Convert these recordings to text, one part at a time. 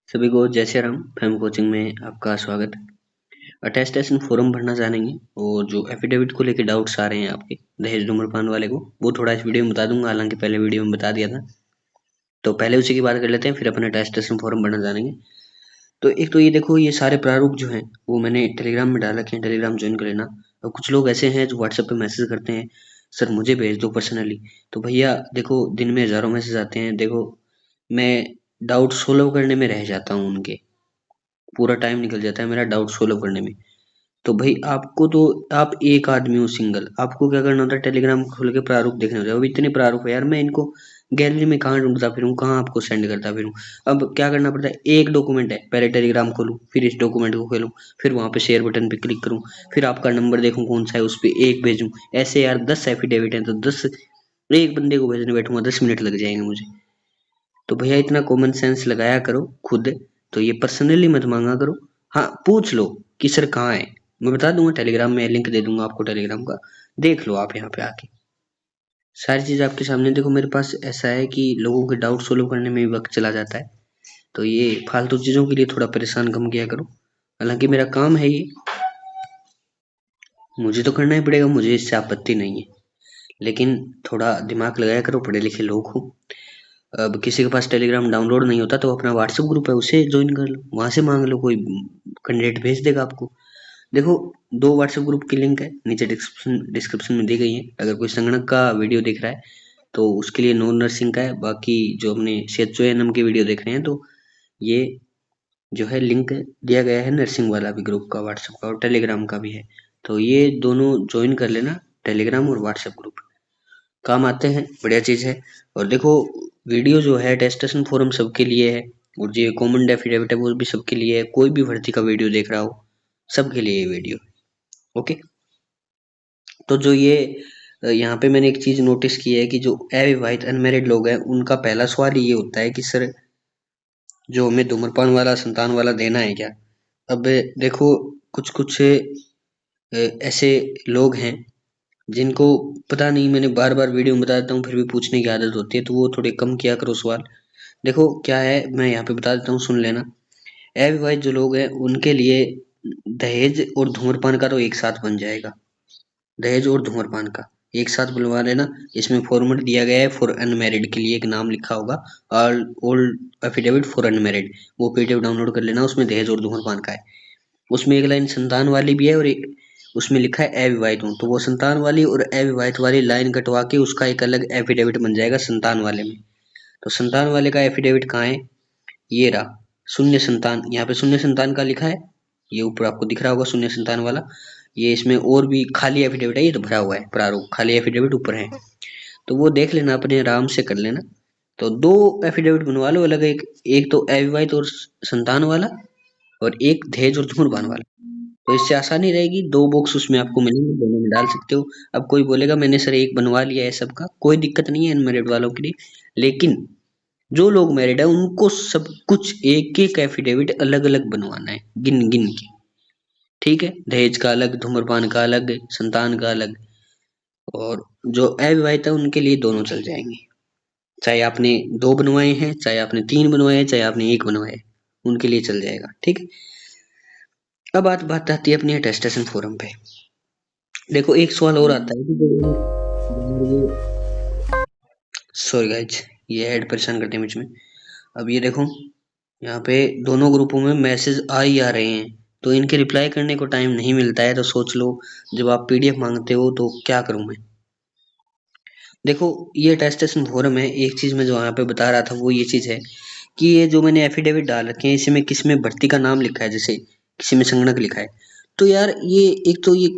सभी को जय श्री राम। फैम कोचिंग में आपका स्वागत है। अटेस्टेशन फॉर्म भरना जानेंगे और जो एफिडेविट को लेके डाउट्स आ रहे हैं आपके दहेज धूम्रपान वाले को, वो थोड़ा इस वीडियो में बता दूंगा। हालांकि पहले वीडियो में बता दिया था, तो पहले उसी की बात कर लेते हैं, फिर अपने अटेस्टेशन फॉर्म भरना जानेंगे। तो एक तो ये देखो, ये सारे प्रारूप जो हैं वो मैंने टेलीग्राम में डाल रखे हैं, टेलीग्राम ज्वाइन कर लेना। और कुछ लोग ऐसे हैं जो व्हाट्सएप पे मैसेज करते हैं, सर मुझे भेज दो पर्सनली। तो भैया देखो, दिन में हजारों मैसेज आते हैं। देखो, मैं डाउट सोल्व करने में रह जाता हूँ, उनके पूरा टाइम निकल जाता है मेरा डाउट सोल्व करने में। तो भाई आपको तो, आप एक आदमी हो सिंगल, आपको क्या करना होता है, टेलीग्राम खोल के प्रारूप देखने होते हैं। अब इतने प्रारूप है यार, मैं इनको गैलरी में कहाँ ढूंढता फिरूं, कहाँ आपको सेंड करता फिरूं। अब क्या करना पड़ता है, एक डॉक्यूमेंट है, पहले टेलीग्राम खोलूं, फिर इस डॉक्यूमेंट को खोलूं, फिर वहां पे शेयर बटन पे क्लिक करूं, फिर आपका नंबर देखूं कौन सा है, उस पर एक भेजूं। ऐसे यार 10 एफिडेविट है, तो 10 एक बंदे को भेजने बैठूंगा 10 मिनट लग जाएंगे मुझे। तो भैया इतना कॉमन सेंस लगाया करो खुद। तो ये पर्सनली मत मांगा करो। हाँ, पूछ लो कि सर कहाँ है, मैं बता दूंगा, टेलीग्राम में लिंक दे दूंगा आपको टेलीग्राम का, देख लो आप यहाँ पे आके। सारी चीज आपके सामने देखो। मेरे पास ऐसा है कि लोगों के डाउट सोल्व करने में भी वक्त चला जाता है, तो ये फालतू चीजों के लिए थोड़ा परेशान कम किया करो। हालांकि मेरा काम है ये, मुझे तो करना ही पड़ेगा, मुझे इससे आपत्ति नहीं है, लेकिन थोड़ा दिमाग लगाया करो, पढ़े लिखे लोग हो। अब किसी के पास टेलीग्राम डाउनलोड नहीं होता तो अपना व्हाट्सएप ग्रुप है उसे ज्वाइन कर लो, वहां से मांग लो, कोई कैंडिडेट भेज देगा आपको। देखो, दो व्हाट्सएप ग्रुप की लिंक है नीचे डिस्क्रिप्शन डिस्क्रिप्शन में दी गई है। अगर कोई संगणक का वीडियो देख रहा है तो उसके लिए नॉन नर्सिंग का है, बाकी जो हमने CHONM की वीडियो देख रहे हैं तो ये जो है लिंक दिया गया है नर्सिंग वाला भी ग्रुप का, व्हाट्सएप का और टेलीग्राम का भी है। तो ये दोनों ज्वाइन कर लेना, टेलीग्राम और व्हाट्सएप ग्रुप काम आते हैं, बढ़िया चीज है। और देखो, वीडियो जो है टेस्टेशन फोरम सबके लिए है, और जो कॉमन एफिडेविट है वो भी सबके लिए है। कोई भी भर्ती का वीडियो देख रहा हो, सबके लिए ये वीडियो। ओके। तो जो ये यहाँ पे मैंने एक चीज नोटिस की है कि जो अविवाहित अनमैरिड लोग हैं, उनका पहला सवाल ये होता है कि सर जो हमें धूम्रपान वाला संतान वाला देना है क्या। अब देखो, कुछ कुछ ऐसे लोग हैं जिनको पता नहीं, मैंने बार बार वीडियो में बता देता हूँ फिर भी पूछने की आदत होती है, तो वो थोड़े कम किया करो सवाल। देखो क्या है, मैं यहाँ पे बता देता हूँ, सुन लेना। अविवाहित जो लोग हैं उनके लिए दहेज और धूम्रपान का तो एक साथ बन जाएगा, दहेज और धूम्रपान का एक साथ बुलवा लेना। इसमें फॉर्मेट दिया गया है फॉर अनमैरिड के लिए, एक नाम लिखा होगा, all old affidavit for unmarried, वो पीडीएफ डाउनलोड कर लेना, उसमें दहेज और धूम्रपान का है। उसमें एक लाइन संतान वाली भी है, और एक उसमें लिखा है अविवाहित हूँ, तो वो संतान वाली और अविवाहित वाली लाइन कटवा के उसका एक अलग एफिडेविट बन जाएगा संतान वाले में। तो संतान वाले का एफिडेविट कहाँ है, ये रहा, शून्य संतान, यहाँ पे शून्य संतान का लिखा है, ये ऊपर आपको दिख रहा होगा शून्य संतान वाला। ये इसमें और भी खाली एफिडेविट है, ये तो भरा हुआ है प्रारूप, खाली एफिडेविट ऊपर है, तो वो देख लेना, अपने आराम से कर लेना। तो दो एफिडेविट बनवा लो अलग, एक एक तो अविवाहित और संतान वाला, और एक दहेज और धूम्रपान वाला। तो इससे आसानी रहेगी, दो बॉक्स उसमें आपको मिलेंगे, दोनों में डाल सकते हो। अब कोई बोलेगा मैंने सर एक बनवा लिया है सबका, कोई दिक्कत नहीं है अनमेरिड वालों के लिए, लेकिन जो लोग मैरिड है उनको सब कुछ एक एक एफिडेविट अलग अलग बनवाना है, गिन गिन के। ठीक है, दहेज का अलग, धूम्रपान का अलग, संतान का अलग। और जो अविवाहित है उनके लिए दोनों चल जाएंगे, चाहे आपने दो बनवाए हैं, चाहे आपने तीन बनवाए हैं, चाहे आपने एक बनवाए हैं, उनके लिए चल जाएगा। ठीक है। अब बात आती है अपनी अटेस्टेशन फोरम पे। देखो, एक सवाल और आता है कि सॉरी गाइज, ये ऐड परेशान करते हैं बीच में। अब ये देखो, यहाँ पे दोनों ग्रुपों में मैसेज आ ही आ रहे हैं, तो इनके रिप्लाई करने को टाइम नहीं मिलता है। तो सोच लो, जब आप पीडीएफ मांगते हो तो क्या करूं मैं। देखो, ये अटेस्टेशन फोरम है, एक चीज मैं जो यहाँ पे बता रहा था वो ये चीज है कि ये जो मैंने एफिडेविट डाल रखे हैं, इसमें किसमें भर्ती का नाम लिखा है, जैसे किसी में संगणक लिखा है, तो यार ये एक तो ये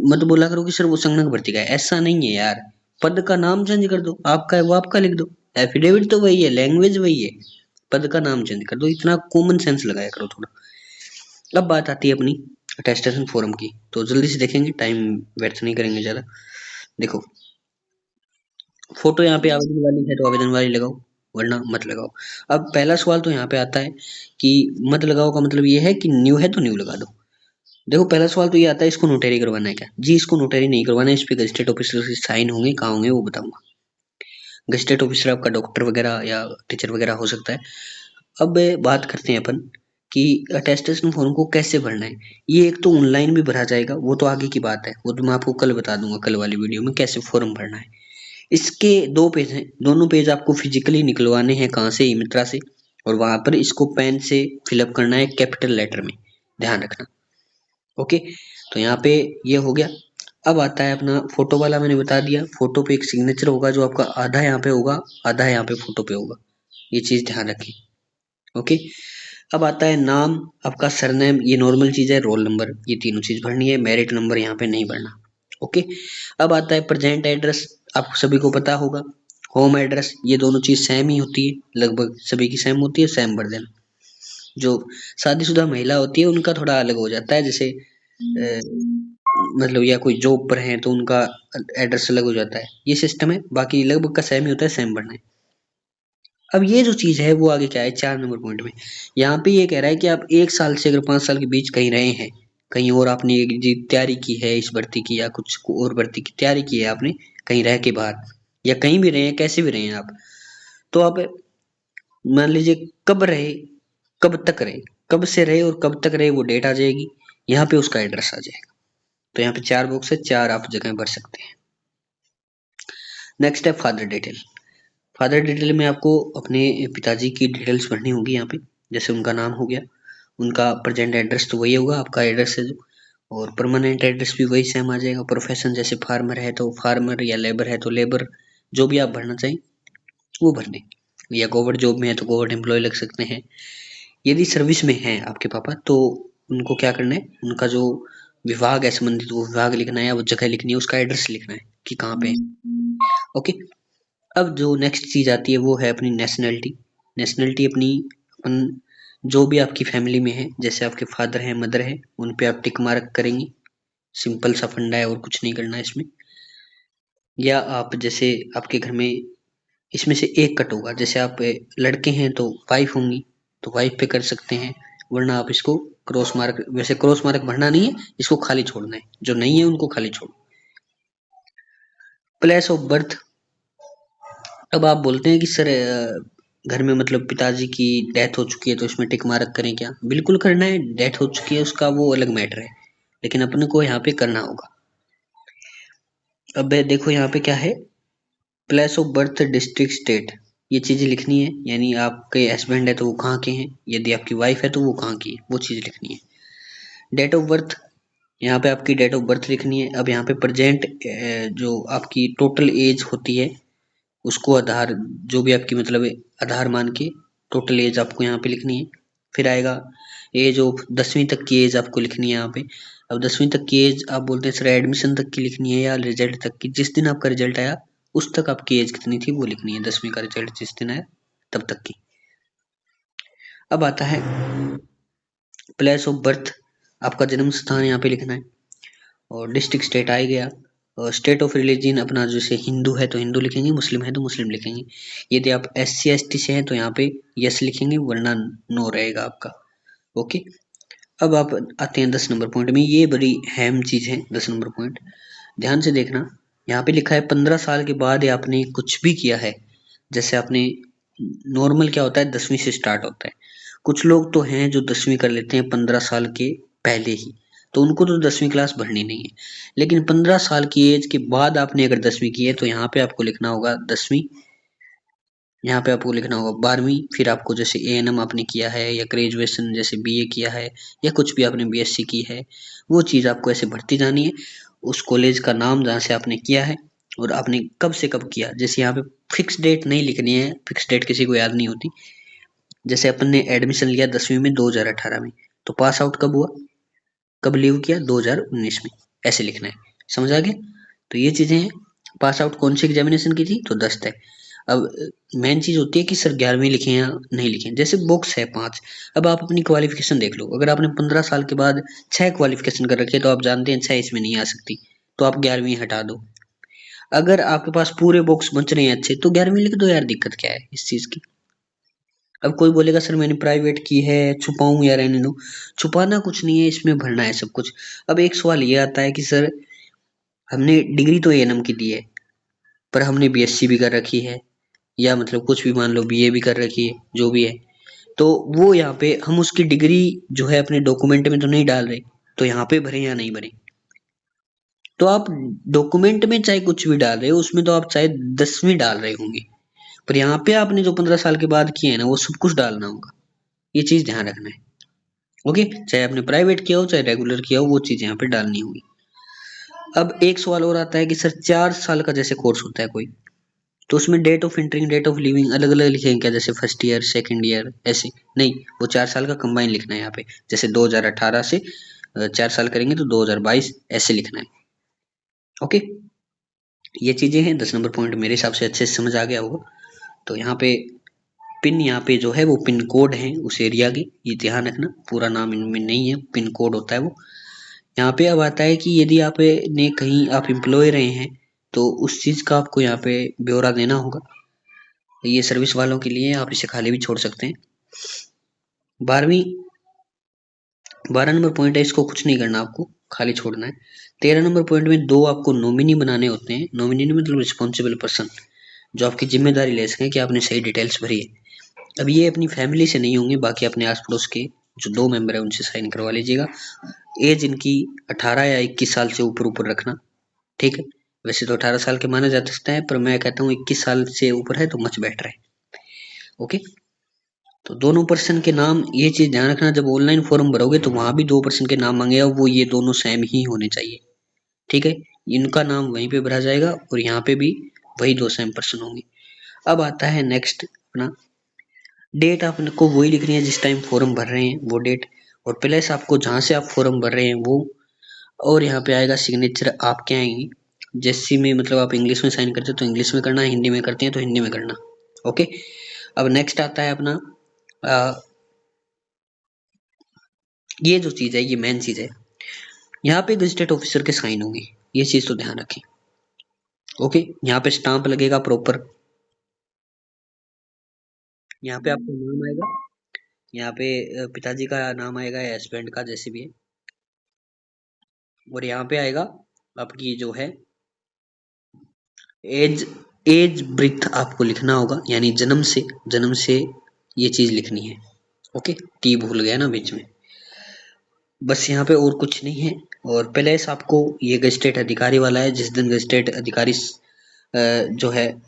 मत बोला करो कि सर वो संगणक भर्ती का है, ऐसा नहीं है यार। पद का नाम चेंज कर दो, आपका है वो आपका लिख दो, एफिडेविट तो वही है, लैंग्वेज वही है, पद का नाम चेंज कर दो। इतना कॉमन सेंस लगाया करो थोड़ा। अब बात आती है अपनी अटेस्टेशन फोरम की, तो जल्दी से देखेंगे, टाइम व्यर्थ नहीं करेंगे ज्यादा। देखो, फोटो यहाँ पे आवेदन वाली है तो आवेदन वाली लगाओ, वरना मत लगाओ। अब पहला सवाल तो यहाँ पे आता है कि मत लगाओ का मतलब ये है कि न्यू है तो न्यू लगा दो। देखो, पहला सवाल तो ये आता है, इसको नोटरी करवाना है क्या। जी, इसको नोटरी नहीं करवाना है, इस पे गजेटेड ऑफिसर के साइन होंगे, कहाँ होंगे वो बताऊंगा। गजेटेड ऑफिसर आपका डॉक्टर वगैरह या टीचर वगैरह हो सकता है। अब बात करते हैं अपन कि अटेस्टेशन फॉर्म को कैसे भरना है। ये एक तो ऑनलाइन भी भरा जाएगा, वो तो आगे की बात है, वो तो मैं आपको कल बता दूंगा, कल वाली वीडियो में कैसे फॉर्म भरना है। इसके 2 पेज हैं, दोनों पेज आपको फिजिकली निकलवाने हैं, कहाँ से, ई मित्रा से, और वहां पर इसको पेन से फिलअप करना है कैपिटल लेटर में, ध्यान रखना। ओके, तो यहाँ पे ये हो गया। अब आता है अपना फोटो वाला, मैंने बता दिया, फोटो पे एक सिग्नेचर होगा जो आपका आधा यहाँ पे होगा, आधा यहाँ पे फोटो पे होगा, ये चीज ध्यान रखें। ओके, अब आता है नाम, आपका सरनेम, ये नॉर्मल चीज है, रोल नंबर, ये तीनों चीज भरनी है, मेरिट नंबर यहाँ पे नहीं भरना। ओके, अब आता है प्रेजेंट एड्रेस, आप सभी को पता होगा, होम एड्रेस, ये दोनों चीज सेम ही होती है, लगभग सभी की सेम होती है, सेम भर देना। जो शादीशुदा महिला होती है उनका थोड़ा अलग हो जाता है, जैसे मतलब या कोई जॉब पर है तो उनका एड्रेस अलग हो जाता है, ये सिस्टम है, बाकी लगभग का सेम ही होता है, सेम भरना है। अब ये जो चीज है वो आगे क्या है 4 नंबर पॉइंट में, यहाँ पे ये कह रहा है कि आप 1 साल से अगर 5 साल के बीच कहीं रहे हैं, कहीं और आपने एक जी तैयारी की है इस भर्ती की या कुछ और भर्ती की तैयारी की है आपने कहीं रह के बाहर, या कहीं भी रहे हैं, कैसे भी रहे हैं आप, तो आप मान लीजिए कब रहे, कब तक रहे, कब से रहे और कब तक रहे, वो डेट आ जाएगी, यहाँ पे उसका एड्रेस आ जाएगा। तो यहाँ पे 4 बॉक्स है, 4 आप जगह भर सकते हैं। नेक्स्ट है फादर डिटेल। फादर डिटेल में आपको अपने पिताजी की डिटेल्स भरनी होगी यहाँ पे, जैसे उनका नाम हो गया, उनका प्रेजेंट एड्रेस तो वही होगा, आपका एड्रेस है जो, और परमानेंट एड्रेस भी वही सेम आ जाएगा। प्रोफेशन जैसे फार्मर है तो फार्मर, या लेबर है तो लेबर, जो भी आप भरना चाहें वो भर दें, या गवर्नमेंट जॉब में है तो गवर्नमेंट एम्प्लॉय लग सकते हैं। यदि सर्विस में हैं आपके पापा तो उनको क्या करना है, उनका जो विभाग है संबंधित वो विभाग लिखना है, या वो जगह लिखनी है, उसका एड्रेस लिखना है कि कहाँ पे है। ओके, अब जो नेक्स्ट चीज आती है वो है अपनी नेशनैलिटी। नेशनैलिटी अपनी, अपन जो भी आपकी फैमिली में है, जैसे आपके फादर हैं मदर है, उन पे आप टिक मार्क करेंगे, सिंपल सा फंडा है और कुछ नहीं करना है इसमें। या आप जैसे आपके घर में इसमें से एक कट होगा, जैसे आप लड़के हैं तो वाइफ होंगी तो वाइफ पे कर सकते हैं, वरना आप इसको क्रॉस मार्क, वैसे क्रॉस मार्क भरना नहीं है, इसको खाली छोड़ना है, जो नहीं है उनको खाली छोड़ो। प्लेस ऑफ बर्थ, अब आप बोलते हैं कि सर घर में मतलब पिताजी की डेथ हो चुकी है तो इसमें टिक मार्क करें क्या, बिल्कुल करना है, डेथ हो चुकी है उसका वो अलग मैटर है, लेकिन अपने को यहाँ पे करना होगा। अब देखो यहाँ पे क्या है, place of birth, district, state, ये चीजें लिखनी है, यानी आपके हस्बैंड है तो वो कहाँ के हैं, यदि आपकी वाइफ है तो वो कहाँ की है, वो चीज लिखनी है। डेट ऑफ बर्थ, यहाँ पे आपकी डेट ऑफ बर्थ लिखनी है। अब यहाँ पे प्रेजेंट जो आपकी टोटल एज होती है उसको आधार, जो भी आपकी मतलब आधार मान के टोटल एज आपको यहाँ पे लिखनी है। फिर आएगा एज ऑफ, 10वीं तक की एज आपको लिखनी है यहाँ पे। अब 10वीं तक की एज आप बोलते हैं सर एडमिशन तक की लिखनी है या रिजल्ट तक की, जिस दिन आपका रिजल्ट आया उस तक आपकी एज कितनी थी वो लिखनी है, 10वीं का रिजल्ट जिस दिन आया तब तक की। अब आता है प्लेस ऑफ बर्थ, आपका जन्म स्थान यहाँ पे लिखना है, और डिस्ट्रिक्ट स्टेट आ ही गया, और स्टेट ऑफ रिलीजन अपना जैसे हिंदू है तो हिंदू लिखेंगे, मुस्लिम है तो मुस्लिम लिखेंगे। यदि आप SC ST से हैं तो यहाँ पे यस लिखेंगे, वरना नो रहेगा आपका। ओके, अब आप आते हैं 10 नंबर पॉइंट में, ये बड़ी अहम चीज है 10 नंबर पॉइंट, ध्यान से देखना। यहाँ पे लिखा है 15 साल के बाद आपने कुछ भी किया है, जैसे आपने नॉर्मल क्या होता है 10वीं से स्टार्ट होता है, कुछ लोग तो हैं जो 10वीं कर लेते हैं 15 साल के पहले ही, तो उनको तो 10वीं क्लास भरनी नहीं है। लेकिन 15 साल की एज के बाद आपने अगर 10वीं की है तो यहाँ पे आपको लिखना होगा 10वीं, यहाँ पे आपको लिखना होगा 12वीं, फिर आपको जैसे ANM आपने किया है या ग्रेजुएशन जैसे BA किया है या कुछ भी आपने BSc की है, वो चीज़ आपको ऐसे भरती जानी है, उस कॉलेज का नाम जहाँ से आपने किया है और आपने कब से कब किया, जैसे यहाँ पे फिक्स डेट नहीं लिखनी है, फिक्स डेट किसी को याद नहीं होती। जैसे अपन ने एडमिशन लिया 10वीं में 2018 में, तो पास आउट कब हुआ, कब लीव किया 2019 में, ऐसे लिखना है, समझ आ गया। तो ये चीजें हैं। पास आउट कौन सी एग्जामिनेशन की थी, तो 10 है। अब मेन चीज होती है कि सर 11वीं लिखे या नहीं लिखे, जैसे बुक्स है 5, अब आप अपनी क्वालिफिकेशन देख लो, अगर आपने 15 साल के बाद 6 क्वालिफिकेशन कर रखी है तो आप जानते हैं 6 इसमें नहीं आ सकती, तो आप 11वीं हटा दो। अगर आपके पास पूरे बुक्स बच रहे हैं अच्छे तो 11वीं लिख दो यार, दिक्कत क्या है इस चीज की। अब कोई बोलेगा सर मैंने प्राइवेट की है, छुपाऊं या रहने दूं, छुपाना कुछ नहीं है, इसमें भरना है सब कुछ। अब एक सवाल ये आता है कि सर हमने डिग्री तो ANM की दी है, पर हमने BSc भी कर रखी है, या मतलब कुछ भी मान लो BA भी कर रखी है, जो भी है, तो वो यहाँ पे हम उसकी डिग्री जो है अपने डॉक्यूमेंट में तो नहीं डाल रहे, तो यहाँ पे भरें या नहीं भरें। तो आप डॉक्यूमेंट में चाहे कुछ भी डाल रहे हो, उसमें तो आप चाहे 10वीं डाल रहे होंगे, पर यहाँ पे आपने जो 15 साल के बाद किए हैं ना, वो सब कुछ डालना होगा। ये चीज ध्यान रखना है। ओके, चाहे आपने प्राइवेट किया हो चाहे रेगुलर किया हो, वो चीज यहाँ पे डालनी होगी। अब एक सवाल और आता है कि सर 4 साल का जैसे कोर्स होता है कोई, तो उसमें date of entering date of leaving अलग अलग लिखेंगे क्या, जैसे फर्स्ट ईयर सेकंड ईयर ऐसे? नहीं, वो 4 साल का कंबाइन लिखना है यहाँ पे। जैसे 2018 से 4 साल करेंगे तो 2022 ऐसे लिखना है। ओके, ये चीजें हैं। 10 नंबर पॉइंट मेरे हिसाब से अच्छे से समझ आ गया होगा। तो यहाँ पे पिन, यहाँ पे जो है वो पिन कोड है उस एरिया के, ये ध्यान रखना। पूरा नाम इनमें नहीं है, पिन कोड होता है वो। यहाँ पे अब आता है कि यदि आप ने कहीं आप एम्प्लॉय रहे हैं तो उस चीज का आपको यहाँ पे ब्यौरा देना होगा। ये सर्विस वालों के लिए, आप इसे खाली भी छोड़ सकते हैं। 12 नंबर पॉइंट है, इसको कुछ नहीं करना, आपको खाली छोड़ना है। 13 नंबर पॉइंट में 2 आपको नॉमिनी बनाने होते हैं। नॉमिनी मतलब रिस्पॉन्सिबल पर्सन, जो आपकी जिम्मेदारी ले सकें कि आपने सही डिटेल्स भरी है। अब ये अपनी फैमिली से नहीं होंगे, बाकी अपने आस पड़ोस के जो 2 मेंबर है उनसे साइन करवा लीजिएगा। एज इनकी 18 या 21 साल से ऊपर ऊपर रखना, ठीक है। वैसे तो 18 साल के माना जा सकता है, पर मैं कहता हूँ 21 साल से ऊपर है तो मच बेटर है। ओके, तो दोनों पर्सन के नाम, ये चीज ध्यान रखना, जब ऑनलाइन फॉर्म भरोगे तो वहां भी 2 पर्सन के नाम मांगेगा, वो ये दोनों सेम ही होने चाहिए, ठीक है। इनका नाम वहीं पे भरा जाएगा और यहाँ पे भी वही 2 सेम पर्सन होंगे। अब आता है नेक्स्ट अपना डेट, आपको वही लिखनी है जिस टाइम फॉर्म भर रहे हैं वो डेट, और प्लस आपको जहां से आप फॉर्म भर रहे हैं वो, और यहाँ पे आएगा सिग्नेचर आपके आएंगी। जैसी में मतलब आप इंग्लिश में साइन करते हो तो इंग्लिश में करना, हिंदी में करते हैं तो हिंदी में करना। ओके, अब नेक्स्ट आता है अपना ये जो चीज है, ये मेन चीज है। यहाँ पे गजेटेड ऑफिसर के साइन होंगे, ये चीज तो ध्यान रखें। ओके, यहाँ पे स्टाम्प लगेगा प्रॉपर, यहाँ पे आपका नाम आएगा, यहाँ पे पिताजी का नाम आएगा या हस्बैंड का, जैसे भी है। और यहाँ पे आएगा आपकी जो है एज, एज ब्रिथ आपको लिखना होगा, यानी जन्म से ये चीज लिखनी है। ओके, टी भूल गया ना बीच में। बस यहाँ पे और कुछ नहीं है। और प्लस आपको ये गजेटेड अधिकारी वाला है, जिस दिन गजेटेड अधिकारी जो है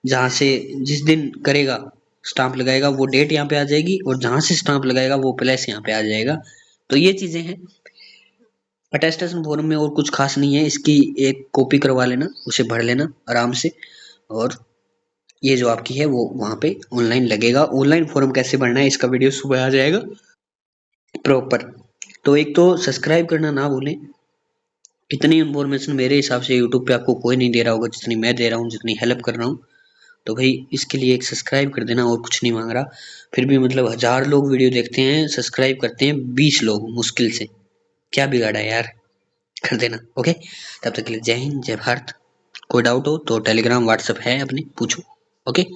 जहां से जिस दिन करेगा स्टाम्प लगाएगा, वो डेट यहाँ पे आ जाएगी, और जहां से स्टाम्प लगाएगा वो प्लस यहाँ पे आ जाएगा। तो ये चीजें हैं। अटेस्टेशन फॉर्म में और कुछ खास नहीं है, इसकी एक कॉपी करवा लेना, उसे भर लेना आराम से, और ये जो आपकी है वो वहां पे ऑनलाइन लगेगा। ऑनलाइन फॉर्म कैसे भरना है इसका वीडियो सुबह आ जाएगा प्रॉपर। तो एक तो सब्सक्राइब करना ना भूलें। इतनी इन्फॉर्मेशन मेरे हिसाब से यूट्यूब पे आपको कोई नहीं दे रहा होगा जितनी मैं दे रहा हूँ, जितनी हेल्प कर रहा हूँ। तो भाई इसके लिए एक सब्सक्राइब कर देना, और कुछ नहीं मांग रहा। फिर भी मतलब 1000 लोग वीडियो देखते हैं, सब्सक्राइब करते हैं 20 लोग मुश्किल से, क्या बिगाड़ा है यार, कर देना। ओके, तब तक के लिए जय हिंद जय भारत। कोई डाउट हो तो टेलीग्राम व्हाट्सएप है अपने, पूछो। ओके।